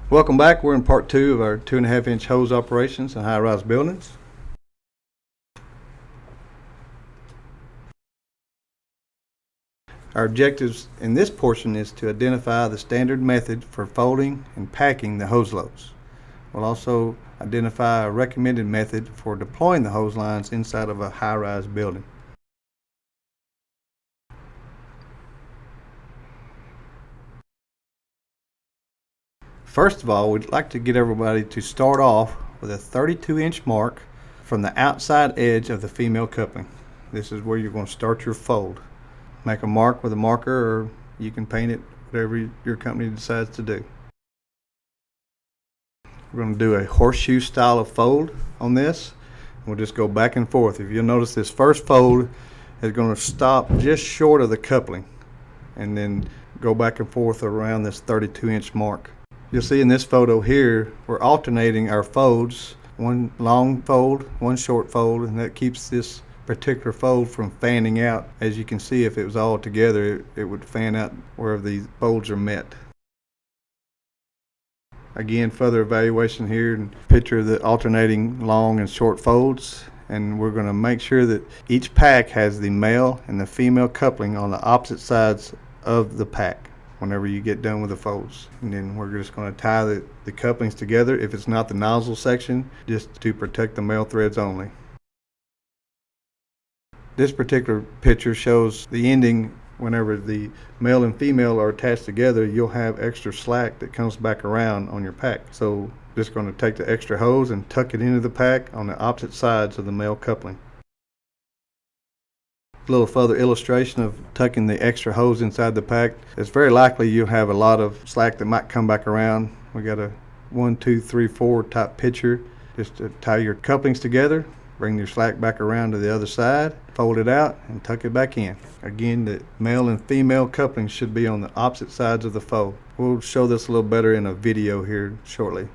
Welcome back. We're in part 2 of our 2.5-inch hose operations in high-rise buildings. Our objectives in this portion is to identify the standard method for folding and packing the hose loads. We'll also identify a recommended method for deploying the hose lines inside of a high-rise building. First of all, we'd like to get everybody to start off with a 32-inch mark from the outside edge of the female coupling. This is where you're going to start your fold. Make a mark with a marker, or you can paint it, whatever your company decides to do. We're going to do a horseshoe style of fold on this. We'll just go back and forth. If you'll notice, this first fold is going to stop just short of the coupling and then go back and forth around this 32-inch mark. You'll see in this photo here, we're alternating our folds, one long fold, one short fold, and that keeps this particular fold from fanning out. As you can see, if it was all together, it would fan out where these folds are met. Again, further evaluation here, and picture the alternating long and short folds, and we're going to make sure that each pack has the male and the female coupling on the opposite sides of the pack whenever you get done with the folds. And then we're just going to tie the couplings together, if it's not the nozzle section, just to protect the male threads only. This particular picture shows the ending. Whenever the male and female are attached together, you'll have extra slack that comes back around on your pack. So just going to take the extra hose and tuck it into the pack on the opposite sides of the male coupling. A little further illustration of tucking the extra hose inside the pack. It's very likely you'll have a lot of slack that might come back around. We got a 1, 2, 3, 4 type picture. Just to tie your couplings together, bring your slack back around to the other side, fold it out, and tuck it back in. Again, the male and female couplings should be on the opposite sides of the fold. We'll show this a little better in a video here shortly.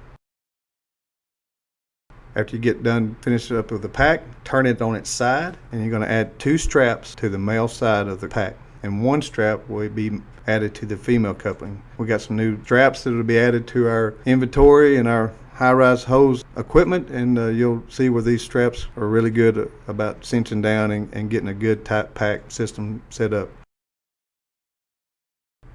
After you get done finishing up with the pack, turn it on its side, and you're going to add 2 straps to the male side of the pack, and 1 strap will be added to the female coupling. We got some new straps that will be added to our inventory and our high-rise hose equipment, and you'll see where these straps are really good about cinching down and getting a good tight pack system set up.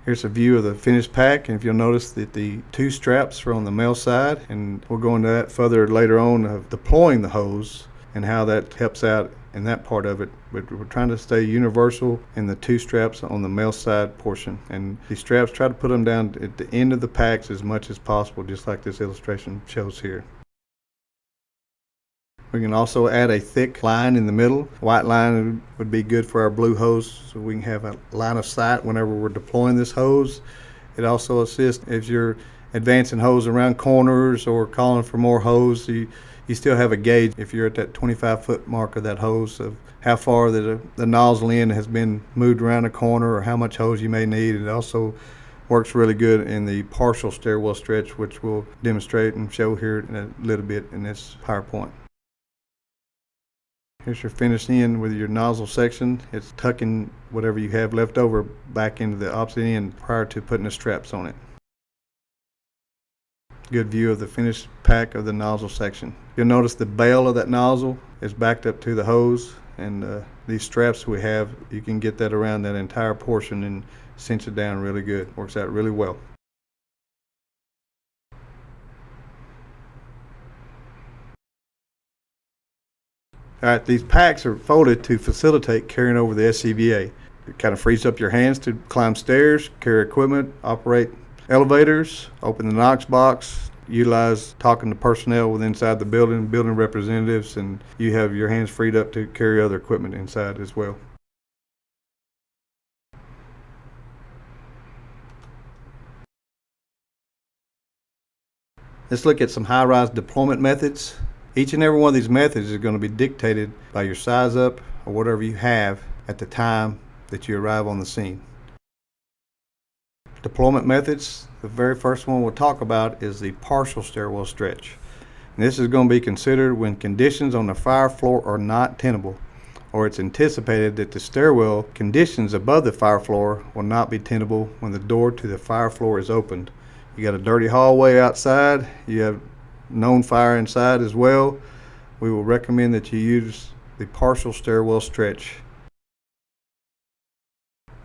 Here's a view of the finished pack, and if you'll notice that the 2 straps are on the male side, and we'll go into that further later on of deploying the hose and how that helps out in that part of it. But we're trying to stay universal in the 2 straps on the male side portion, and these straps, try to put them down at the end of the packs as much as possible, just like this illustration shows here. We can also add a thick line in the middle. White line would be good for our blue hose, so we can have a line of sight whenever we're deploying this hose. It also assists if you're advancing hose around corners or calling for more hose. You still have a gauge if you're at that 25-foot mark of that hose of how far the nozzle end has been moved around a corner or how much hose you may need. It also works really good in the partial stairwell stretch, which we'll demonstrate and show here in a little bit in this PowerPoint. Here's your finished end with your nozzle section. It's tucking whatever you have left over back into the opposite end prior to putting the straps on it. Good view of the finished pack of the nozzle section. You'll notice the bail of that nozzle is backed up to the hose, and these straps we have, you can get that around that entire portion and cinch it down really good. Works out really well. Alright, these packs are folded to facilitate carrying over the SCBA. It kind of frees up your hands to climb stairs, carry equipment, operate elevators, open the Knox box, utilize talking to personnel within inside the building representatives, and you have your hands freed up to carry other equipment inside as well. Let's look at some high-rise deployment methods. Each and every one of these methods is going to be dictated by your size up or whatever you have at the time that you arrive on the scene. Deployment methods, the very first one we'll talk about is the partial stairwell stretch. And this is going to be considered when conditions on the fire floor are not tenable, or it's anticipated that the stairwell conditions above the fire floor will not be tenable when the door to the fire floor is opened. You got a dirty hallway outside, you have known fire inside as well, we will recommend that you use the partial stairwell stretch.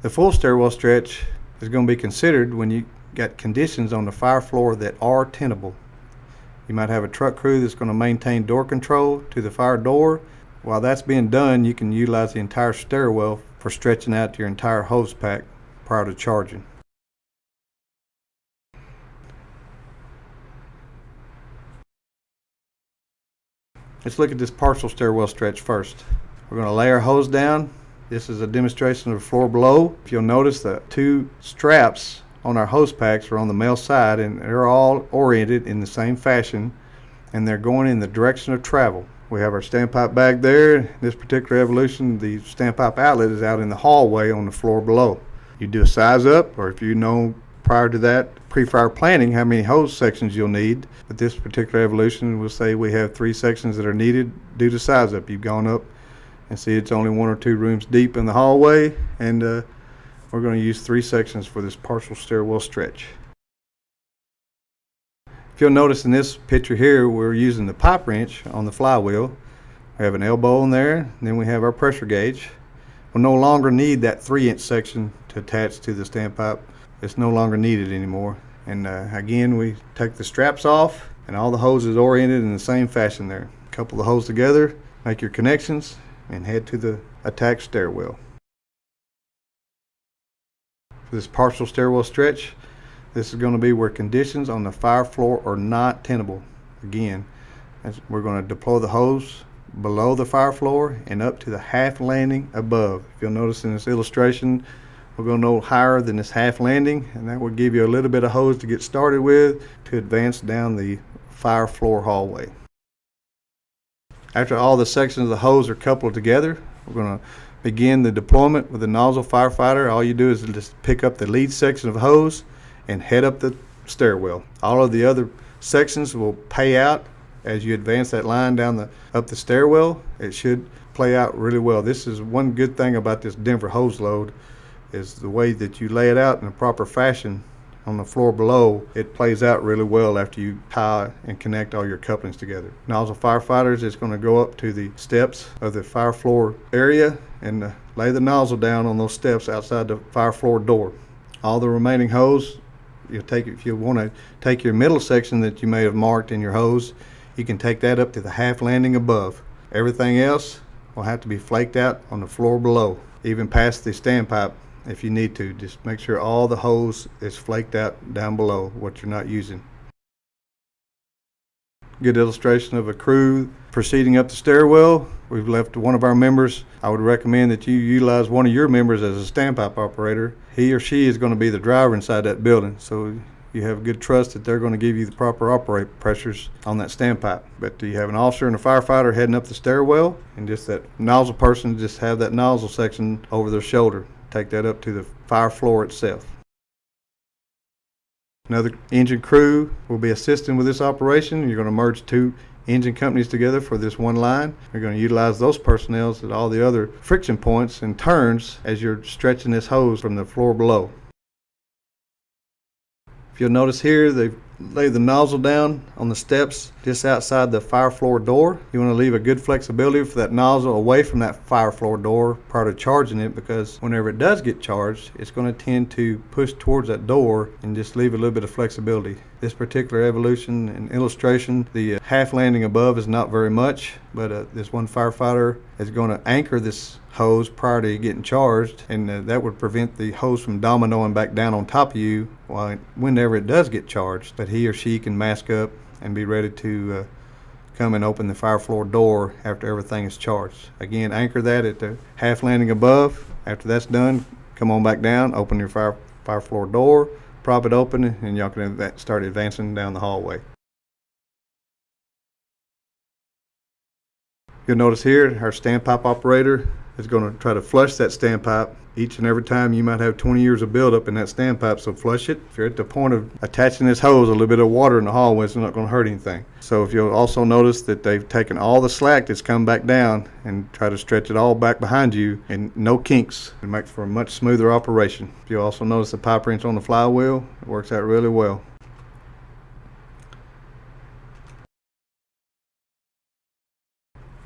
The full stairwell stretch is going to be considered when you got conditions on the fire floor that are tenable. You might have a truck crew that's going to maintain door control to the fire door. While that's being done, you can utilize the entire stairwell for stretching out your entire hose pack prior to charging. Let's look at this partial stairwell stretch first. We're going to lay our hose down. This is a demonstration of the floor below. If you'll notice, the two straps on our hose packs are on the male side, and they're all oriented in the same fashion, and they're going in the direction of travel. We have our standpipe bag there. In this particular evolution, the standpipe outlet is out in the hallway on the floor below. You do a size up, or if you know prior to that, pre-fire planning, how many hose sections you'll need. But this particular evolution, we'll say we have 3 sections that are needed due to size up. You've gone up and see it's only 1 or 2 rooms deep in the hallway, and we're going to use 3 sections for this partial stairwell stretch. If you'll notice in this picture here, we're using the pipe wrench on the flywheel. We have an elbow in there, and then we have our pressure gauge. We'll no longer need that 3-inch section to attach to the standpipe. It's no longer needed anymore. And again, we take the straps off, and all the hoses oriented in the same fashion there. Couple the hose together, make your connections, and head to the attached stairwell. For this partial stairwell stretch, this is going to be where conditions on the fire floor are not tenable. Again, we're going to deploy the hose below the fire floor and up to the half landing above. If you'll notice in this illustration, we're going to go higher than this half landing, and that will give you a little bit of hose to get started with to advance down the fire floor hallway. After all the sections of the hose are coupled together, we're going to begin the deployment with the nozzle firefighter. All you do is just pick up the lead section of hose and head up the stairwell. All of the other sections will pay out as you advance that line down up the stairwell. It should play out really well. This is one good thing about this Denver hose load, is the way that you lay it out in a proper fashion on the floor below. It plays out really well after you tie and connect all your couplings together. Nozzle firefighters is going to go up to the steps of the fire floor area and lay the nozzle down on those steps outside the fire floor door. All the remaining hose, you'll take, if you want to take your middle section that you may have marked in your hose, you can take that up to the half landing above. Everything else will have to be flaked out on the floor below, even past the standpipe. If you need to, just make sure all the hose is flaked out down below what you're not using. Good illustration of a crew proceeding up the stairwell. We've left one of our members. I would recommend that you utilize one of your members as a standpipe operator. He or she is going to be the driver inside that building, so you have good trust that they're going to give you the proper operate pressures on that standpipe. But you have an officer and a firefighter heading up the stairwell, and just that nozzle person just have that nozzle section over their shoulder. Take that up to the fire floor itself. Another engine crew will be assisting with this operation. You're going to merge 2 engine companies together for this one line. You're going to utilize those personnel at all the other friction points and turns as you're stretching this hose from the floor below. If you'll notice here, they've laid the nozzle down on the steps just outside the fire floor door. You want to leave a good flexibility for that nozzle away from that fire floor door prior to charging it, because whenever it does get charged, it's going to tend to push towards that door, and just leave a little bit of flexibility. This particular evolution and illustration, the half landing above is not very much, but this one firefighter is going to anchor this hose prior to getting charged, and that would prevent the hose from dominoing back down on top of you whenever it does get charged. But he or she can mask up and be ready to come and open the fire floor door after everything is charged. Again, anchor that at the half landing above. After that's done, come on back down, open your fire floor door, prop it open, and y'all can start advancing down the hallway. You'll notice here our standpipe operator is going to try to flush that standpipe each and every time. You might have 20 years of buildup in that standpipe, so flush it. If you're at the point of attaching this hose, a little bit of water in the hallway is not going to hurt anything. So if you'll also notice that they've taken all the slack that's come back down and try to stretch it all back behind you, and no kinks, and make for a much smoother operation. If you'll also notice the pipe wrench on the flywheel, it works out really well.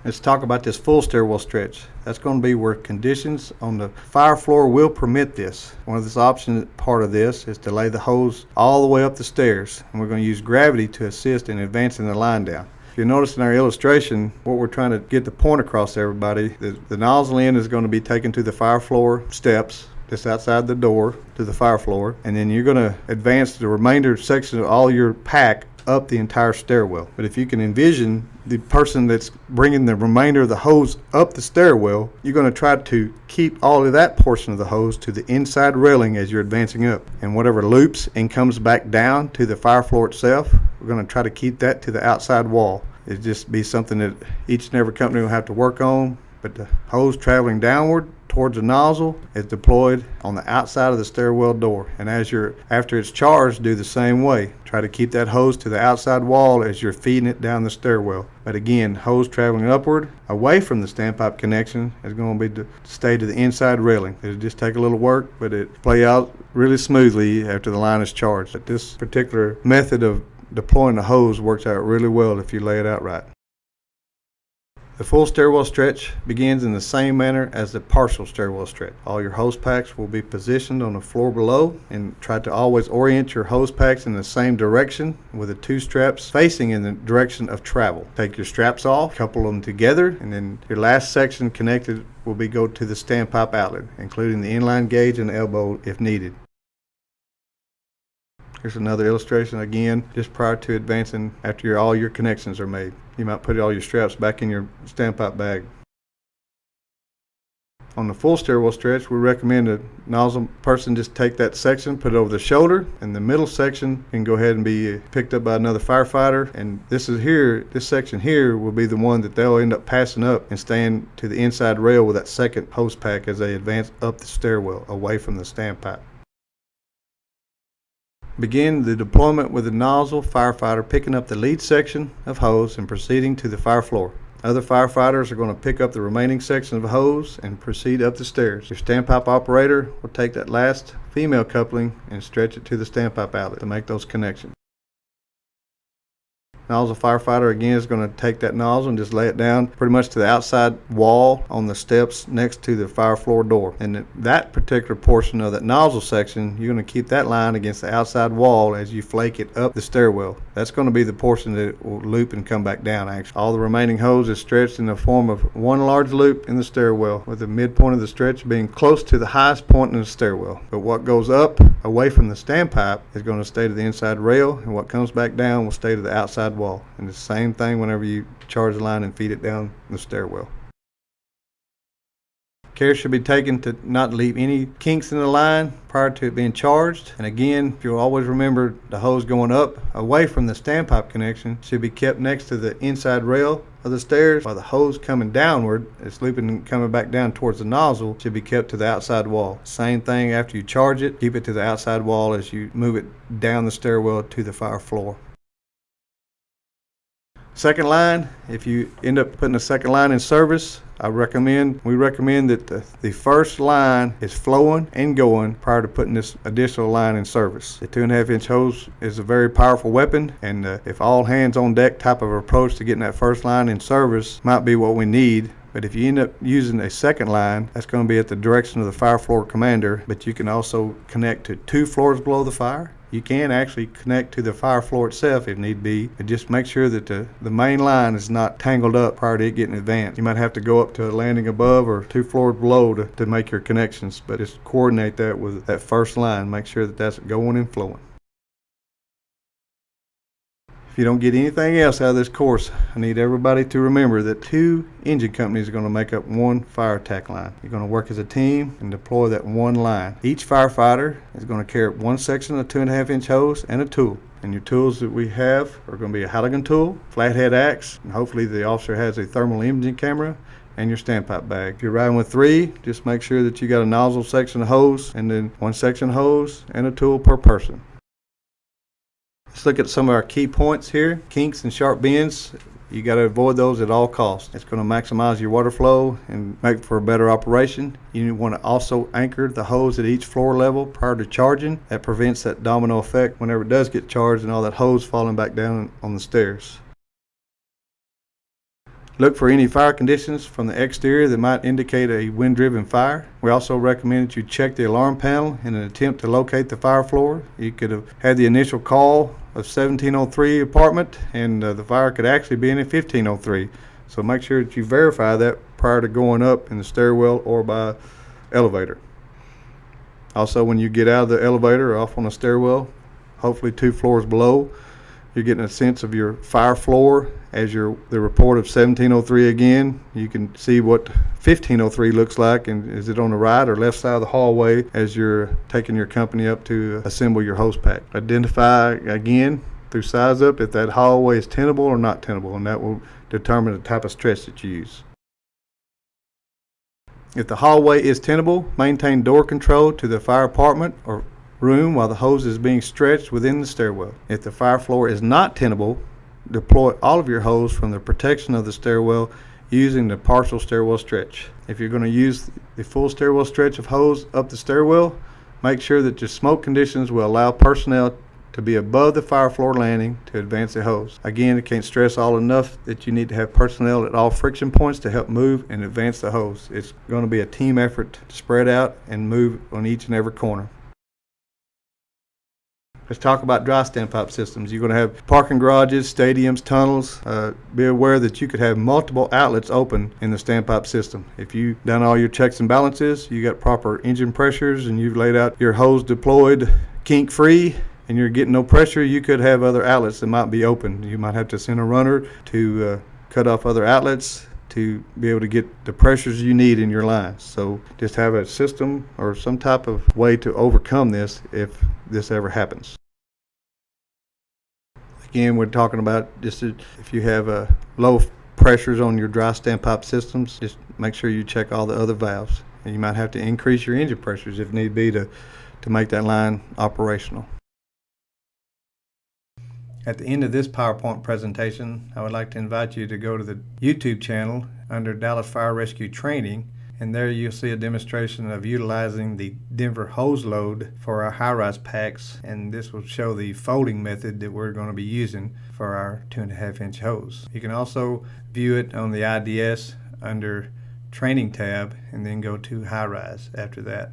Let's talk about this full stairwell stretch. That's going to be where conditions on the fire floor will permit this. One of this option part of this is to lay the hose all the way up the stairs, and we're going to use gravity to assist in advancing the line down. If you notice in our illustration, what we're trying to get the point across to everybody, the nozzle end is going to be taken to the fire floor steps, just outside the door to the fire floor, and then you're going to advance the remainder section of all your pack up the entire stairwell. But if you can envision the person that's bringing the remainder of the hose up the stairwell, you're going to try to keep all of that portion of the hose to the inside railing as you're advancing up. And whatever loops and comes back down to the fire floor itself, we're going to try to keep that to the outside wall. It'll just be something that each and every company will have to work on. But the hose traveling downward towards the nozzle is deployed on the outside of the stairwell door. And after it's charged, do the same way. Try to keep that hose to the outside wall as you're feeding it down the stairwell. But again, hose traveling upward away from the standpipe connection is going to be to stay to the inside railing. It'll just take a little work, but it play out really smoothly after the line is charged. But this particular method of deploying the hose works out really well if you lay it out right. The full stairwell stretch begins in the same manner as the partial stairwell stretch. All your hose packs will be positioned on the floor below, and try to always orient your hose packs in the same direction with the two straps facing in the direction of travel. Take your straps off, couple them together, and then your last section connected will be go to the standpipe outlet, including the inline gauge and elbow if needed. Here's another illustration again, just prior to advancing after all your connections are made. You might put all your straps back in your standpipe bag. On the full stairwell stretch, we recommend a nozzle person just take that section, put it over the shoulder, and the middle section can go ahead and be picked up by another firefighter. And this section here will be the one that they'll end up passing up and staying to the inside rail with that second hose pack as they advance up the stairwell away from the standpipe. Begin the deployment with the nozzle firefighter picking up the lead section of hose and proceeding to the fire floor. Other firefighters are going to pick up the remaining section of hose and proceed up the stairs. Your standpipe operator will take that last female coupling and stretch it to the standpipe outlet to make those connections. Nozzle firefighter again is going to take that nozzle and just lay it down pretty much to the outside wall on the steps next to the fire floor door. And that particular portion of that nozzle section, you're going to keep that line against the outside wall as you flake it up the stairwell. That's going to be the portion that will loop and come back down actually. All the remaining hose is stretched in the form of one large loop in the stairwell, with the midpoint of the stretch being close to the highest point in the stairwell. But what goes up away from the standpipe is going to stay to the inside rail, and what comes back down will stay to the outside wall. And the same thing whenever you charge the line and feed it down the stairwell. Care should be taken to not leave any kinks in the line prior to it being charged. And again, if you'll always remember, the hose going up away from the standpipe connection should be kept next to the inside rail of the stairs, while the hose coming downward, it's looping and coming back down towards the nozzle, should be kept to the outside wall. Same thing after you charge it, keep it to the outside wall as you move it down the stairwell to the fire floor. Second line, if you end up putting a second line in service, we recommend that the first line is flowing and going prior to putting this additional line in service. The 2.5-inch hose is a very powerful weapon, and if all hands on deck type of approach to getting that first line in service might be what we need. But if you end up using a second line, that's going to be at the direction of the fire floor commander, but you can also connect to 2 floors below the fire. You can actually connect to the fire floor itself if need be, but just make sure that the main line is not tangled up prior to it getting advanced. You might have to go up to a landing above or 2 floors below to make your connections, but just coordinate that with that first line. Make sure that that's going and flowing. If you don't get anything else out of this course, I need everybody to remember that 2 engine companies are going to make up 1 fire attack line. You're going to work as a team and deploy that 1 line. Each firefighter is going to carry 1 section of 2.5-inch hose and a tool. And your tools that we have are going to be a Halligan tool, flathead axe, and hopefully the officer has a thermal imaging camera, and your standpipe bag. If you're riding with 3, just make sure that you got a nozzle section of hose, and then 1 section of hose and a tool per person. Let's look at some of our key points here. Kinks and sharp bends, you got to avoid those at all costs. It's going to maximize your water flow and make for a better operation. You want to also anchor the hose at each floor level prior to charging. That prevents that domino effect whenever it does get charged and all that hose falling back down on the stairs. Look for any fire conditions from the exterior that might indicate a wind-driven fire. We also recommend that you check the alarm panel in an attempt to locate the fire floor. You could have had the initial call of 1703 apartment, and the fire could actually be in a 1503. So make sure that you verify that prior to going up in the stairwell or by elevator. Also, when you get out of the elevator or off on the stairwell, hopefully 2 floors below, you're getting a sense of your fire floor. As the report of 1703 again, you can see what 1503 looks like, and is it on the right or left side of the hallway as you're taking your company up to assemble your hose pack. Identify again through size up if that hallway is tenable or not tenable, and that will determine the type of stretch that you use. If the hallway is tenable, maintain door control to the fire apartment or room while the hose is being stretched within the stairwell. If the fire floor is not tenable, deploy all of your hose from the protection of the stairwell using the partial stairwell stretch. If you're going to use the full stairwell stretch of hose up the stairwell, make sure that your smoke conditions will allow personnel to be above the fire floor landing to advance the hose. Again, I can't stress all enough that you need to have personnel at all friction points to help move and advance the hose. It's going to be a team effort to spread out and move on each and every corner. Let's talk about dry standpipe systems. You're going to have parking garages, stadiums, tunnels. Be aware that you could have multiple outlets open in the standpipe system. If you've done all your checks and balances, you got proper engine pressures, and you've laid out your hose deployed kink free, and you're getting no pressure, you could have other outlets that might be open. You might have to send a runner to cut off other outlets to be able to get the pressures you need in your lines. So just have a system or some type of way to overcome this if this ever happens. Again, we're talking about just if you have low pressures on your dry standpipe systems, just make sure you check all the other valves. And you might have to increase your engine pressures if need be to make that line operational. At the end of this PowerPoint presentation, I would like to invite you to go to the YouTube channel under Dallas Fire Rescue Training, and there you'll see a demonstration of utilizing the Denver hose load for our high-rise packs, and this will show the folding method that we're going to be using for our 2.5-inch hose. You can also view it on the IDS under Training tab and then go to high-rise after that.